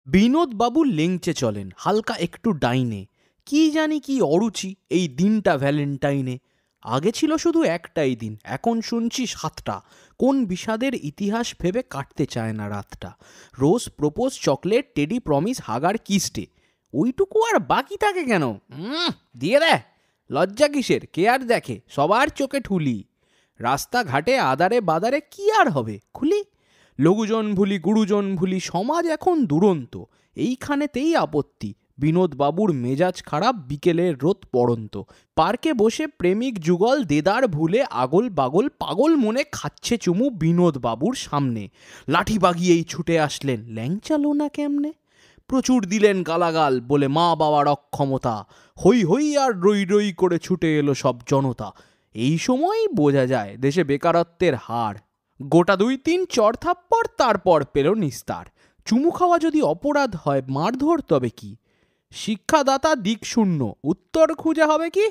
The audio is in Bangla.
বিনোদবাবু লেংচে চলেন হালকা একটু ডাইনে। কি জানি কি অরুচি এই দিনটা ভ্যালেন্টাইনে। আগে ছিল শুধু একটাই দিন, এখন শুনছি 7টা। কোন বিষাদের ইতিহাস ভেবে কাটতে চায় না রাতটা। রোজ প্রপোজ, চকলেট, টেডি প্রমিস, হাগার কিস্টে। ওইটুকু আর বাকি থাকে কেন? দিয়ে দেয়। লজ্জা কিসের, কে আর দেখে, সবার চোখে ঠুলি। রাস্তাঘাটে আদারে বাদারে কি আর হবে, খুলি। লঘুজন ভুলি, গুরুজন ভুলি, সমাজ এখন দুরন্ত। এইখানেতেই আপত্তি, বিনোদবাবুর মেজাজ খারাপ, বিকেলের রোদ পড়ন্ত। পার্কে বসে প্রেমিক যুগল দেদার ভুলে আগল বাগল পাগল মনে খাচ্ছে চুমু বিনোদবাবুর সামনে। লাঠি বাগিয়েই ছুটে আসলেন, ল্যাংচালো না কেমনে। প্রচুর দিলেন গালাগাল, বলে মা বাবার অক্ষমতা। হই হই আর রই রই করে ছুটে এলো সব জনতা। এই সময়ই বোঝা যায় দেশে বেকারত্বের হার। গোটা 2-3 চড় থাপ্পড়, তারপর পেল নিস্তার। চুমু খাওয়া যদি অপরাধ হয়, মারধর তবে কি? শিক্ষাদাতা দিক শূন্য, উত্তর খুঁজে হবে কি?